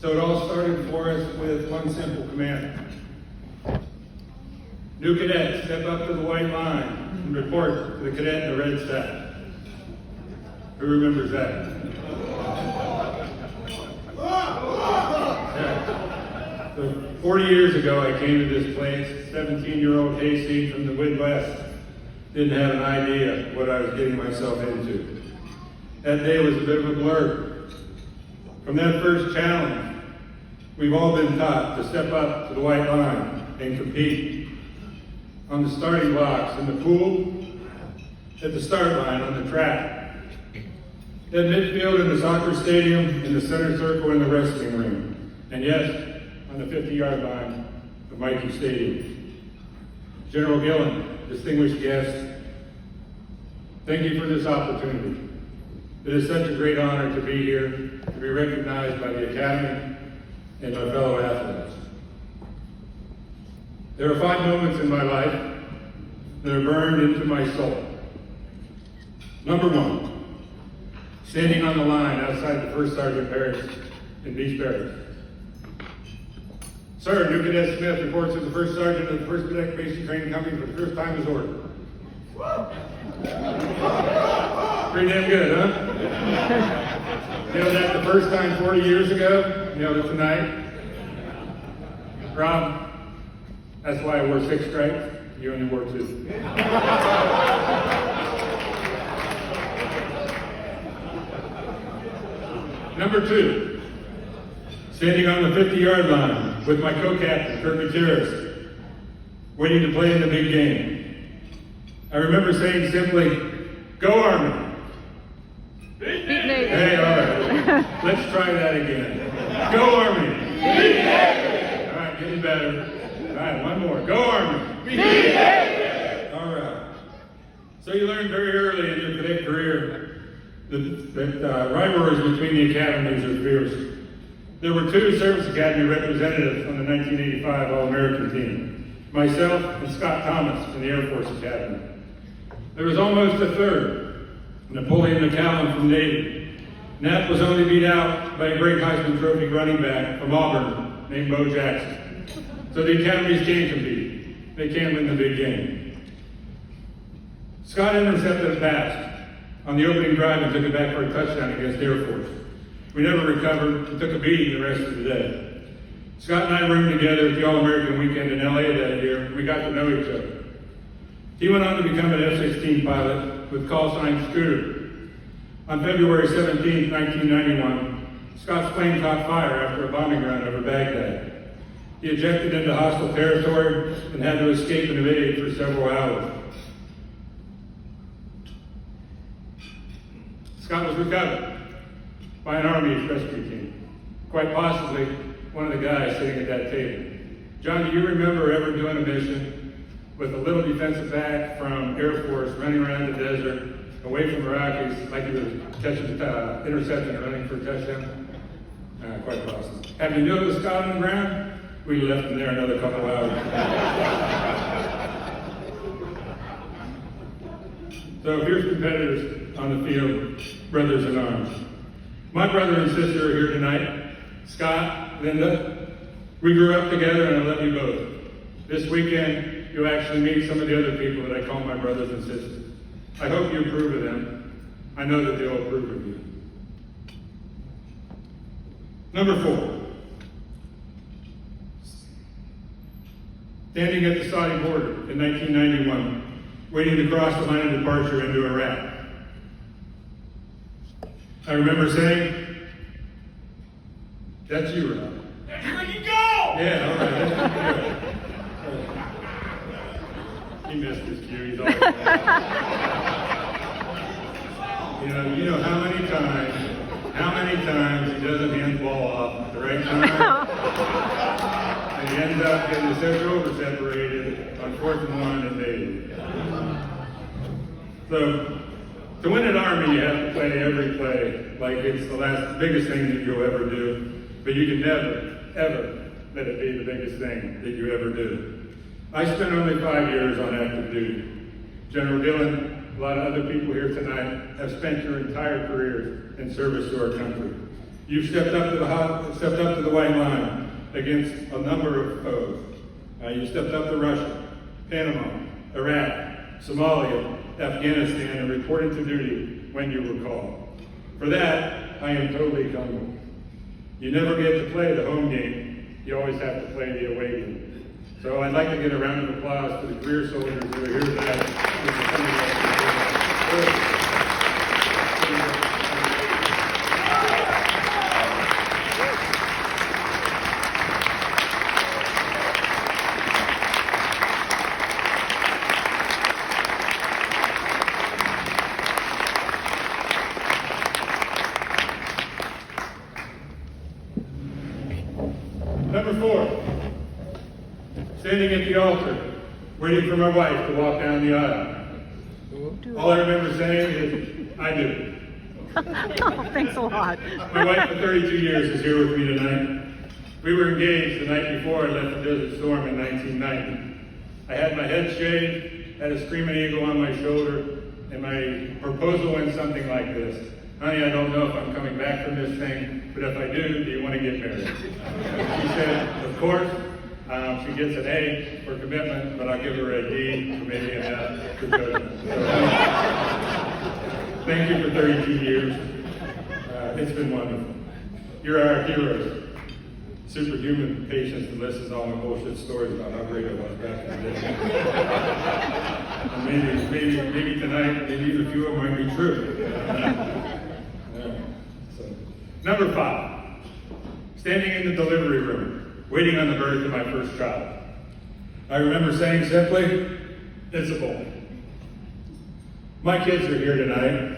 So it all started for us with one simple command. New cadets, step up to the white line and report to the cadet in the red sack. Who remembers that? Yeah. So 40 years ago, I came to this place. 17-year-old Casey from the Midwest didn't have an idea what I was getting myself into. That day was a bit of a blur. From that first challenge, we've all been taught to step up to the white line and compete on the starting blocks, in the pool, at the start line, on the track, at midfield in the soccer stadium, in the center circle in the wrestling ring, and yes, on the 50-yard line of Mikey Stadium. General Gillen, distinguished guests, thank you for this opportunity. It is such a great honor to be here, to be recognized by the Academy and my fellow athletes. There are 5 moments in my life that are burned into my soul. Number 1, standing on the line outside the First Sergeant Barracks in Beach Barracks. Sir, New Cadet Smith reports that the First Sergeant of the 1st Cadet Basic Training Company for the first time is ordered. Pretty damn good, huh? You know that the first time 40 years ago, you know that tonight? Rob, that's why I wore 6 stripes. You only wore 2. Number 2, standing on the 50-yard line with my co-captain, Kurt Gutierrez, waiting to play in the big game. I remember saying simply, "Go Army." Beat Navy. Hey, all right. Let's try that again. Go Army. Beat Navy. All right, getting better. All right, one more. Go Army. Beat Navy. All right. So you learned very early in your cadet career that rivalries between the academies are fierce. There were 2 Service Academy representatives on the 1985 All-American team, myself and Scott Thomas from the Air Force Academy. There was almost a 3rd, Napoleon McCallum from Navy. Nat was only beat out by a great Heisman Trophy running back from Auburn named Bo Jackson. So the academies can compete. They can win the big game. Scott intercepted a pass on the opening drive and took it back for a touchdown against Air Force. We never recovered and took a beating the rest of the day. Scott and I roomed together at the All-American weekend in LA that year. We got to know each other. He went on to become an F-16 pilot with call sign Scooter. On February 17, 1991, Scott's plane caught fire after a bombing run over Baghdad. He ejected into hostile territory and had to escape and evade for several hours. Scott was recovered by an Army rescue team, quite possibly one of the guys sitting at that table. John, do you remember ever doing a mission with a little defensive back from Air Force running around the desert, away from Iraqis, like he was catching interception and running for a touchdown? Quite possible. Have you noticed Scott on the ground? We left him there another couple hours. So here's competitors on the field, brothers in arms. My brother and sister are here tonight. Scott, Linda, we grew up together and I love you both. This weekend, you'll actually meet some of the other people that I call my brothers and sisters. I hope you approve of them. I know that they'll approve of you. Number 4. Standing at the Saudi border in 1991, waiting to cross the line of departure into Iraq. I remember saying, "That's you, Rob." That's where you go! Yeah, all right, that's pretty good. He missed his cue, he's always You know how many times he doesn't hand the ball off at the right time? And he ends up getting the over separated on 4th and 1 and 8. So, to win an Army, you have to play every play like it's the biggest thing that you'll ever do. But you can never, ever let it be the biggest thing that you ever do. I spent only 5 years on active duty. General Dillon, a lot of other people here tonight have spent your entire careers in service to our country. You've stepped up to the white line against a number of foes. You stepped up to Russia, Panama, Iraq, Somalia, Afghanistan, and reported to duty when you were called. For that, I am totally humbled. You never get to play the home game. You always have to play the away game. So I'd like to get a round of applause for the career soldiers who are here tonight. Number 4, standing at the altar, waiting for my wife to walk down the aisle. All I remember saying is, I do. Oh, thanks a lot. My wife of 32 years is here with me tonight. We were engaged the night before I left the Desert Storm in 1990. I had my head shaved, had a screaming eagle on my shoulder, and my proposal went something like this. Honey, I don't know if I'm coming back from this thing, but if I do you want to get married? She said, of course. She gets an A for commitment, but I'll give her a D for maybe an F for judgment. So, thank you for 32 years. It's been wonderful. You're our heroes. Superhuman patience to listen to all my bullshit stories about how great I was back in the day. And maybe tonight, maybe even a few of them might be true. Number 5, standing in the delivery room, waiting on the birth of my first child. I remember saying simply, it's a boy. My kids are here tonight.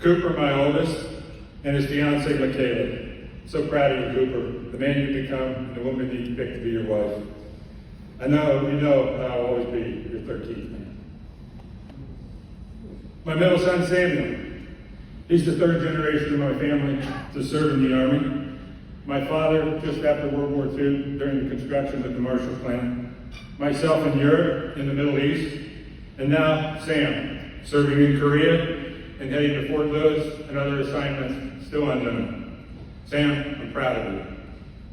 Cooper, my oldest, and his fiancee, Michaela. So proud of you, Cooper, the man you've become, and the woman that you picked to be your wife. I know, you know, I'll always be your 13th man. My middle son, Samuel. He's the 3rd generation of my family to serve in the Army. My father, just after World War II, during the construction of the Marshall Plan. Myself in Europe, in the Middle East. And now, Sam, serving in Korea and heading to Fort Lewis and other assignments still unknown. Sam, I'm proud of you.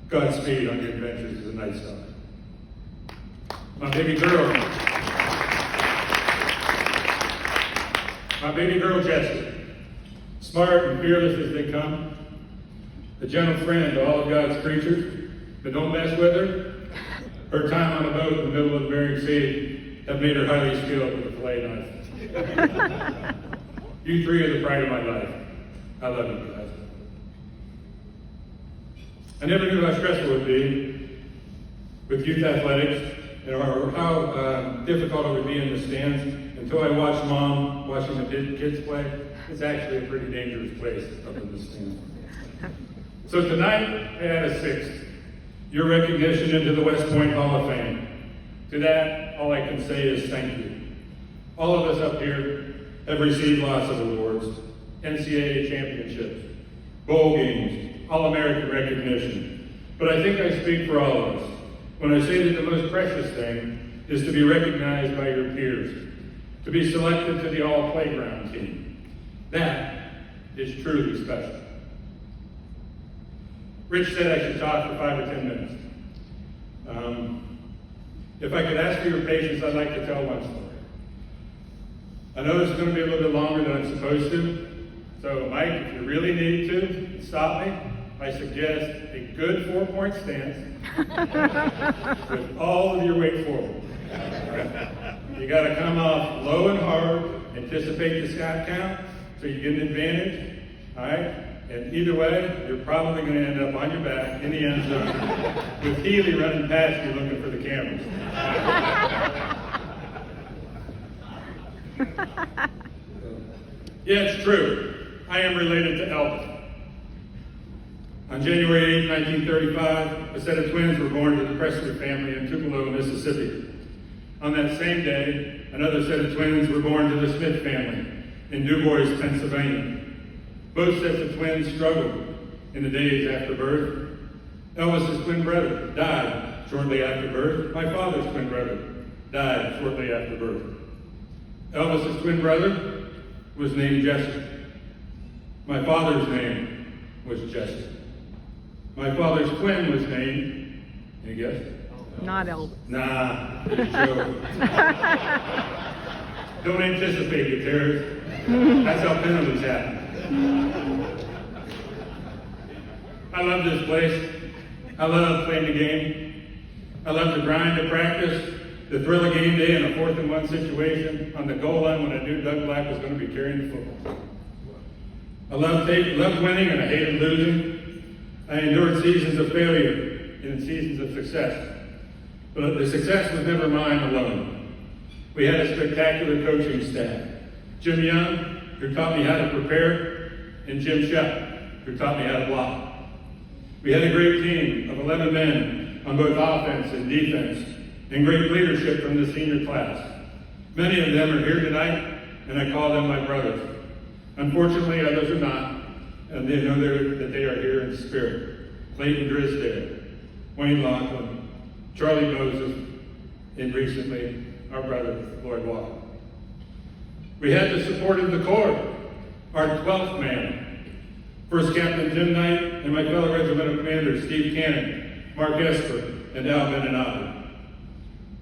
Godspeed on your adventures as a Night Star. My baby girl, Jessie. Smart and fearless as they come. A gentle friend to all of God's creatures, but don't mess with her. Her time on a boat in the middle of the Bering Sea have made her highly skilled with a fillet knife. You 3 are the pride of my life. I love you guys. I never knew how stressful it would be with youth athletics, or how difficult it would be in the stands until I watched Mom watching the kids play. It's actually a pretty dangerous place up in the stands. So tonight, I add a 6th, your recognition into the West Point Hall of Fame. To that, all I can say is thank you. All of us up here have received lots of awards, NCAA championships, bowl games, All-American recognition. But I think I speak for all of us when I say that the most precious thing is to be recognized by your peers, to be selected to the all-playground team. That is truly special. Rich said I should talk for 5 or 10 minutes. If I could ask for your patience, I'd like to tell one story. I know this is going to be a little bit longer than I'm supposed to, so Mike, if you really need to stop me, I suggest a good 4-point stance with all of your weight forward. You got to come off low and hard, anticipate the scat count, so you get an advantage, all right? And either way, you're probably going to end up on your back in the end zone with Healy running past you looking for the cameras. Yeah, it's true. I am related to Elvis. On January 8, 1935, a set of twins were born to the Presley family in Tupelo, Mississippi. On that same day, another set of twins were born to the Smith family in Du Bois, Pennsylvania. Both sets of twins struggled in the days after birth. Elvis's twin brother died shortly after birth. My father's twin brother died shortly after birth. Elvis's twin brother was named Jesse. My father's name was Jesse. My father's twin was named, any guess? Not Elvis. Nah, joke. Don't anticipate it, Terrence. That's how penalties happen. I love this place. I love playing the game. I love the grind of practice, the thrill of game day in a 4th and 1 situation on the goal line when I knew Doug Black was going to be carrying the football. I loved winning and I hated losing. I endured seasons of failure and seasons of success. But the success was never mine alone. We had a spectacular coaching staff. Jim Young, who taught me how to prepare, and Jim Shep, who taught me how to block. We had a great team of 11 men on both offense and defense, and great leadership from the senior class. Many of them are here tonight, and I call them my brothers. Unfortunately, others are not, and they know that they are here in spirit. Clayton Drisdale, Wayne Laughlin, Charlie Moses, and recently, our brother, Lloyd Walker. We had the support of the Corps, our 12th man, First Captain Jim Knight, and my fellow regimental commanders, Steve Cannon, Mark Esper, and Al Beninati.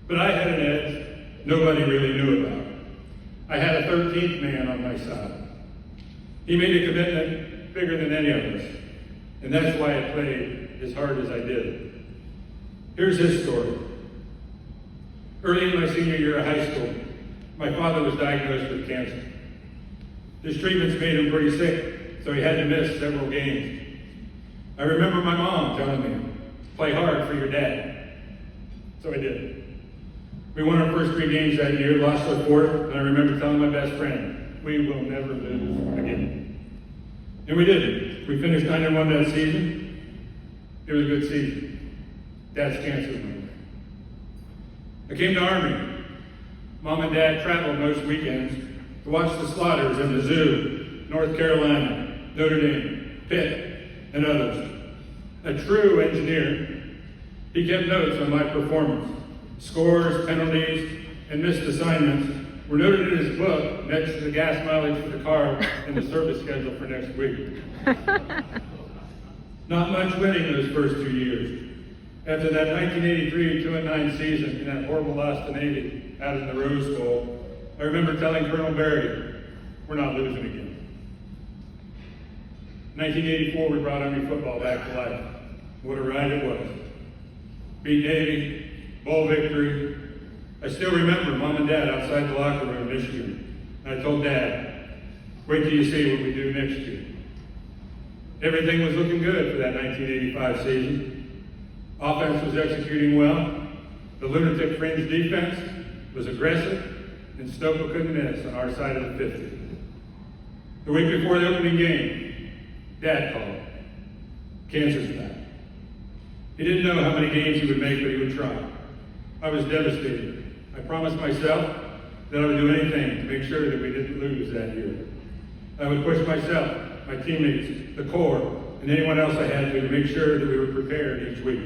But I had an edge nobody really knew about. I had a 13th man on my side. He made a commitment bigger than any of us, and that's why I played as hard as I did. Here's his story. Early in my senior year of high school, my father was diagnosed with cancer. His treatments made him pretty sick, so he had to miss several games. I remember my mom telling me, play hard for your dad. So I did. We won our first 3 games that year, lost our 4th, and I remember telling my best friend, we will never lose again. And we didn't. We finished 9-1 that season. It was a good season. Dad's cancer went. I came to Army. Mom and Dad traveled most weekends to watch the slaughters in the zoo, North Carolina, Notre Dame, Pitt, and others. A true engineer, he kept notes on my performance. Scores, penalties, and missed assignments were noted in his book next to the gas mileage for the car and the service schedule for next week. Not much winning those first 2 years. After that 1983 2-9 season and that horrible loss to Navy out in the Rose Bowl, I remember telling Colonel Barry, we're not losing again. 1984, we brought Army football back to life. What a ride it was. Beat Navy, bowl victory. I still remember Mom and Dad outside the locker room in Michigan. And I told Dad, wait till you see what we do next year. Everything was looking good for that 1985 season. Offense was executing well. The lunatic fringe defense was aggressive, and Stopa couldn't miss on our side of the 50. The week before the opening game, Dad called. Cancer's back. He didn't know how many games he would make, but he would try. I was devastated. I promised myself that I would do anything to make sure that we didn't lose that year. I would push myself, my teammates, the Corps, and anyone else I had to make sure that we were prepared each week.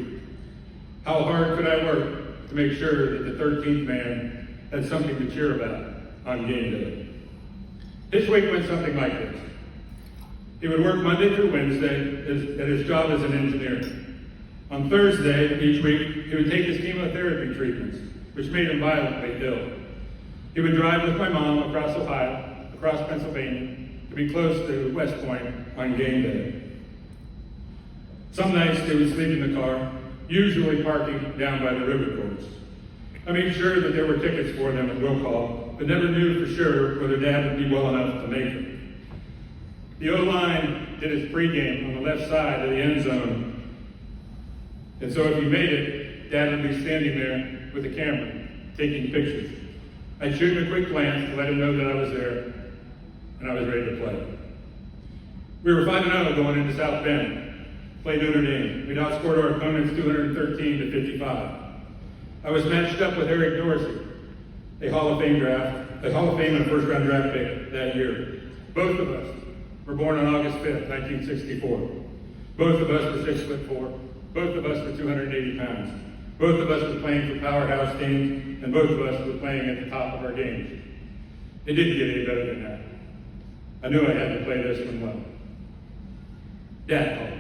How hard could I work to make sure that the 13th man had something to cheer about on game day? His week went something like this. He would work Monday through Wednesday at his job as an engineer. On Thursday each week, he would take his chemotherapy treatments, which made him violently ill. He would drive with my mom across Ohio, across Pennsylvania, to be close to West Point on game day. Some nights they would sleep in the car, usually parking down by the river course. I made sure that there were tickets for them at will call, but never knew for sure whether Dad would be well enough to make it. The O-line did his pregame on the left side of the end zone. And so if he made it, Dad would be standing there with the camera, taking pictures. I'd shoot him a quick glance to let him know that I was there, and I was ready to play. We were 5-0 going into South Bend, played Notre Dame. We'd outscored our opponents 213 to 55. I was matched up with Eric Dorsey, a Hall of Fame and first-round draft pick that year. Both of us were born on August 5th, 1964. Both of us were 6'4". Both of us were 280 pounds. Both of us were playing for powerhouse teams, and both of us were playing at the top of our games. It didn't get any better than that. I knew I had to play this one well. Dad called.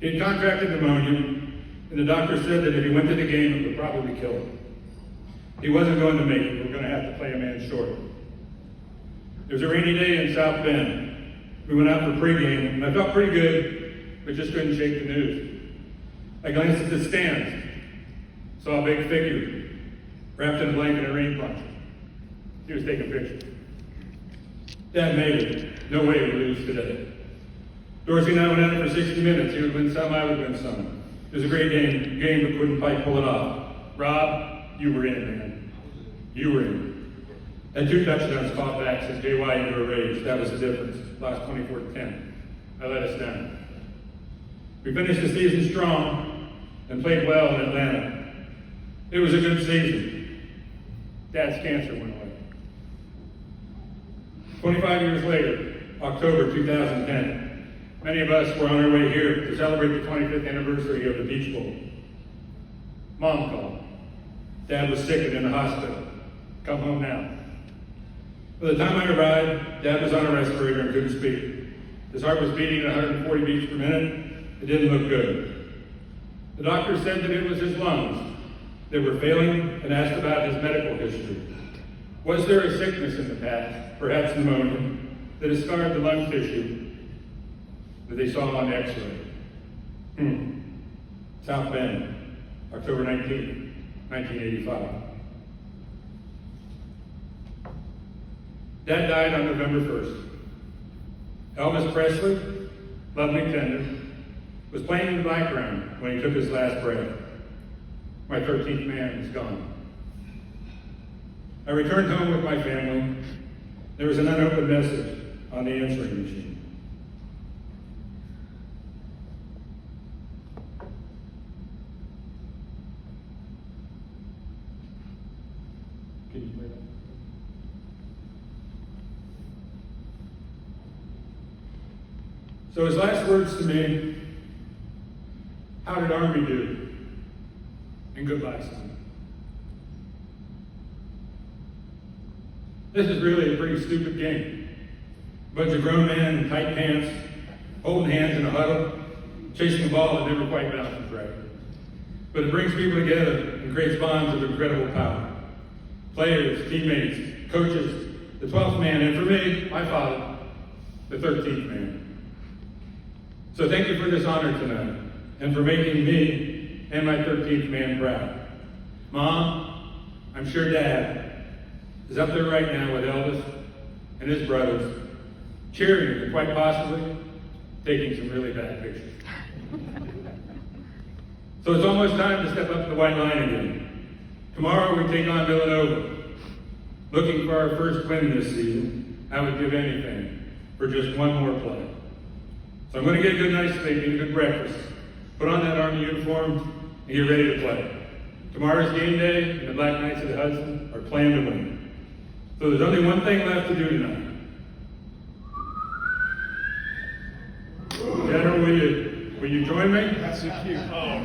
He had contracted pneumonia, and the doctor said that if he went to the game, it would probably kill him. He wasn't going to make it. We were going to have to play a man short. It was a rainy day in South Bend. We went out for pregame, and I felt pretty good, but just couldn't shake the news. I glanced at the stands, saw a big figure wrapped in a blanket and a rain poncho. He was taking pictures. Dad made it. No way we lose today. Dorsey and I went at it for 60 minutes. He would win some, I would win some. It was a great game, but couldn't quite pull it off. Rob, you were in, man. You were in. And 2 touchdowns fought back since JY into a rage. That was the difference. Lost 24-10. I let us down. We finished the season strong and played well in Atlanta. It was a good season. Dad's cancer went away. 25 years later, October 2010, many of us were on our way here to celebrate the 25th anniversary of the Beach Bowl. Mom called. Dad was sick and in the hospital. Come home now. By the time I arrived, Dad was on a respirator and couldn't speak. His heart was beating at 140 beats per minute. It didn't look good. The doctor said that it was his lungs that were failing and asked about his medical history. Was there a sickness in the past, perhaps pneumonia, that has scarred the lung tissue that they saw on the x-ray? South Bend, October 19th, 1985. Dad died on November 1st. Elvis Presley, Love Me Tender, was playing in the background when he took his last breath. My 13th man was gone. I returned home with my family. There was an unopened message on the answering machine. Can you play that? So his last words to me, how did Army do? And goodbye, son. This is really a pretty stupid game. A bunch of grown men in tight pants, holding hands in a huddle, chasing a ball that never quite bounces right. But it brings people together and creates bonds of incredible power. Players, teammates, coaches, the 12th man, and for me, my father, the 13th man. So thank you for this honor tonight, and for making me and my 13th man proud. Mom, I'm sure Dad is up there right now with Elvis and his brothers, cheering and quite possibly taking some really bad pictures. So it's almost time to step up the white line again. Tomorrow we take on Villanova. Looking for our first win this season, I would give anything for just one more play. So I'm going to get a good night's sleep, eat a good breakfast, put on that Army uniform, and get ready to play. Tomorrow's game day, and the Black Knights of the Hudson are playing to win. So there's only one thing left to do tonight. General, will you join me? That's so cute. Oh,